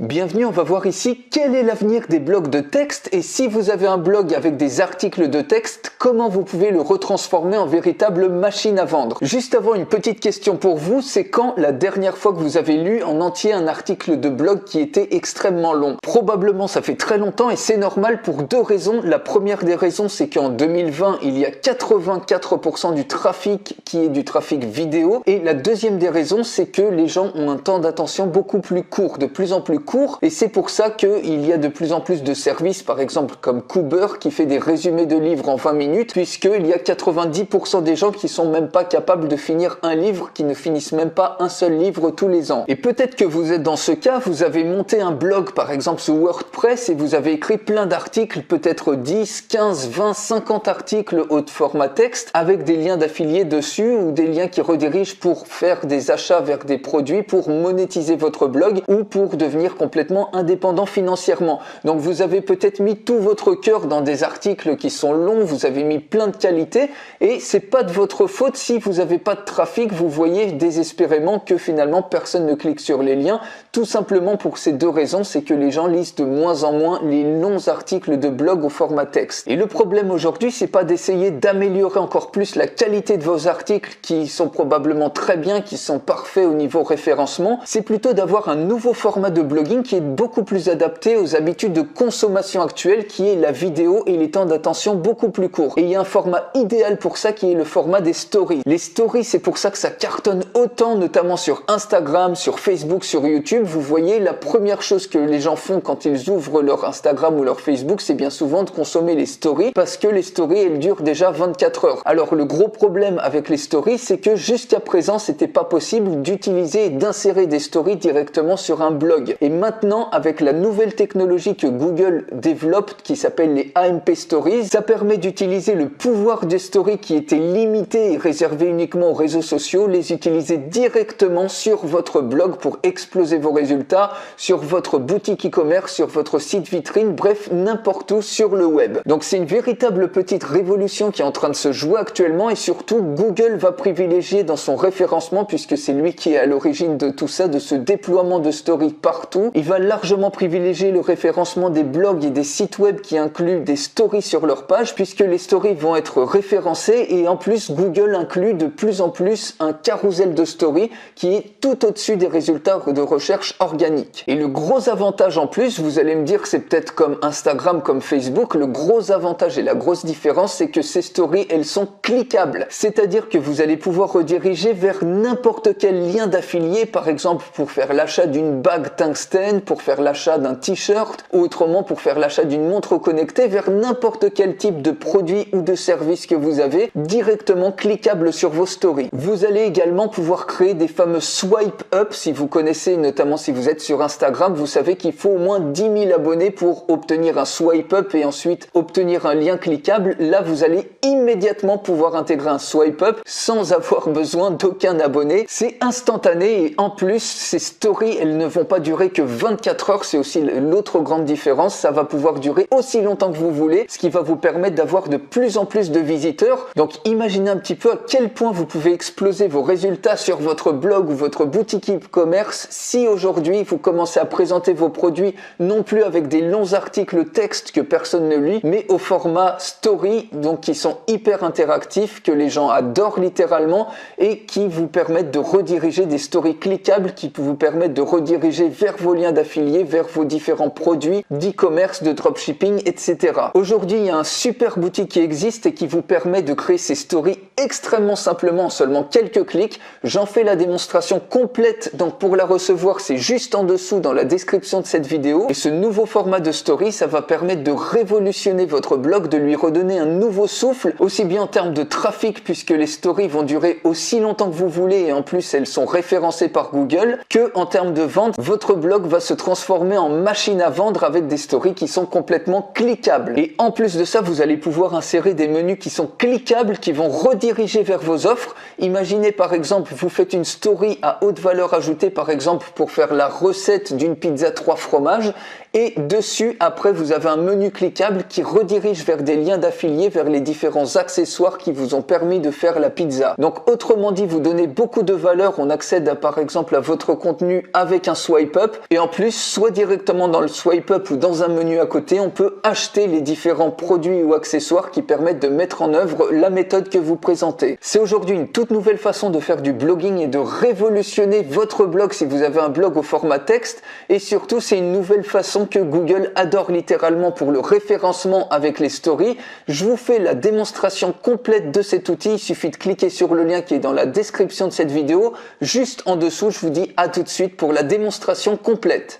Bienvenue, on va voir ici quel est l'avenir des blogs de texte et si vous avez un blog avec des articles de texte, comment vous pouvez le retransformer en véritable machine à vendre. Juste avant, une petite question pour vous, c'est quand la dernière fois que vous avez lu en entier un article de blog qui était extrêmement long? Probablement ça fait très longtemps et c'est normal pour deux raisons. La première des raisons, c'est qu'en 2020, il y a 84% du trafic qui est du trafic vidéo et la deuxième des raisons, c'est que les gens ont un temps d'attention beaucoup plus court, de plus en plus court, et c'est pour ça qu'il y a de plus en plus de services, par exemple comme Cooper qui fait des résumés de livres en 20 minutes, puisqu'il y a 90% des gens qui sont même pas capables de finir un livre, qui ne finissent même pas un seul livre tous les ans. Et peut-être que vous êtes dans ce cas, vous avez monté un blog par exemple sur WordPress et vous avez écrit plein d'articles, peut-être 10, 15, 20, 50 articles haut format texte avec des liens d'affiliés dessus ou des liens qui redirigent pour faire des achats vers des produits, pour monétiser votre blog ou pour devenir complètement indépendant financièrement. Donc vous avez peut-être mis tout votre cœur dans des articles qui sont longs, vous avez mis plein de qualité et c'est pas de votre faute si vous n'avez pas de trafic, vous voyez désespérément que finalement personne ne clique sur les liens, tout simplement pour ces deux raisons, c'est que les gens lisent de moins en moins les longs articles de blog au format texte. Et le problème aujourd'hui, c'est pas d'essayer d'améliorer encore plus la qualité de vos articles qui sont probablement très bien, qui sont parfaits au niveau référencement, c'est plutôt d'avoir un nouveau format de blogging qui est beaucoup plus adapté aux habitudes de consommation actuelles, qui est la vidéo et les temps d'attention beaucoup plus courts. Et il y a un format idéal pour ça qui est le format des stories. Les stories, c'est pour ça que ça cartonne autant, notamment sur Instagram, sur Facebook, sur YouTube. Vous voyez, la première chose que les gens font quand ils ouvrent leur Instagram ou leur Facebook, c'est bien souvent de consommer les stories, parce que les stories, elles durent déjà 24 heures. Alors le gros problème avec les stories, c'est que jusqu'à présent, c'était pas possible d'utiliser et d'insérer des stories directement sur un blog. Et maintenant, avec la nouvelle technologie que Google développe, qui s'appelle les AMP Stories, ça permet d'utiliser le pouvoir des stories qui était limité et réservé uniquement aux réseaux sociaux, les utiliser directement sur votre blog pour exploser vos résultats, sur votre boutique e-commerce, sur votre site vitrine, bref, n'importe où sur le web. Donc c'est une véritable petite révolution qui est en train de se jouer actuellement et surtout Google va privilégier dans son référencement, puisque c'est lui qui est à l'origine de tout ça, de ce déploiement de stories partout. Il va largement privilégier le référencement des blogs et des sites web qui incluent des stories sur leur page, puisque les stories vont être référencées et en plus Google inclut de plus en plus un carrousel de stories qui est tout au-dessus des résultats de recherche organique. Et le gros avantage en plus, vous allez me dire que c'est peut-être comme Instagram, comme Facebook, le gros avantage et la grosse différence, c'est que ces stories, elles sont cliquables. C'est-à-dire que vous allez pouvoir rediriger vers n'importe quel lien d'affilié, par exemple pour faire l'achat d'une bague tungstène, pour faire l'achat d'un t-shirt, ou autrement pour faire l'achat d'une montre connectée, vers n'importe quel type de produit ou de service que vous avez, directement cliquable sur vos stories. Vous allez également pouvoir créer des fameux swipe up, si vous connaissez, notamment si vous êtes sur Instagram, vous savez qu'il faut au moins 10 000 abonnés pour obtenir un swipe up et ensuite obtenir un lien cliquable. Là, vous allez immédiatement pouvoir intégrer un swipe up sans avoir besoin d'aucun abonné. C'est instantané et en plus, ces stories, elles ne vont pas durer que 24 heures. C'est aussi l'autre grande différence. Ça va pouvoir durer aussi longtemps que vous voulez, ce qui va vous permettre d'avoir de plus en plus de visiteurs. Donc, imaginez un petit peu à quel point vous pouvez exploser vos résultats sur votre blog ou votre boutique e-commerce si aujourd'hui vous commencez à présenter vos produits non plus avec des longs articles texte que personne ne lit, mais au format story, donc qui sont hyper interactifs, que les gens adorent littéralement et qui vous permettent de rediriger des stories cliquables qui vous permettent de rediriger vers vos liens d'affiliés, vers vos différents produits d'e-commerce, de dropshipping, etc. Aujourd'hui, il y a un super boutique qui existe et qui vous permet de créer ces stories extrêmement simplement en seulement quelques clics. J'en fais la démonstration complète, donc pour la recevoir, c'est juste en dessous dans la description de cette vidéo. Et ce nouveau format de story, ça va permettre de révolutionner votre blog, de lui redonner un nouveau souffle, aussi bien en termes de trafic, puisque les stories vont durer aussi longtemps que vous voulez et en plus elles sont référencées par Google, que en termes de vente, votre blog va se transformer en machine à vendre avec des stories qui sont complètement cliquables. Et en plus de ça, vous allez pouvoir insérer des menus qui sont cliquables, qui vont rediriger rediriger vers vos offres. Imaginez par exemple, vous faites une story à haute valeur ajoutée, par exemple pour faire la recette d'une pizza 3 fromages, et dessus, après, vous avez un menu cliquable qui redirige vers des liens d'affiliés, vers les différents accessoires qui vous ont permis de faire la pizza. Donc, autrement dit, vous donnez beaucoup de valeur. On accède par exemple à votre contenu avec un swipe up. Et en plus, soit directement dans le swipe up ou dans un menu à côté, on peut acheter les différents produits ou accessoires qui permettent de mettre en œuvre la méthode que vous présentez. C'est aujourd'hui une toute nouvelle façon de faire du blogging et de révolutionner votre blog si vous avez un blog au format texte. Et surtout, c'est une nouvelle façon que Google adore littéralement pour le référencement avec les stories. Je vous fais la démonstration complète de cet outil. Il suffit de cliquer sur le lien qui est dans la description de cette vidéo. Juste en dessous, je vous dis à tout de suite pour la démonstration complète.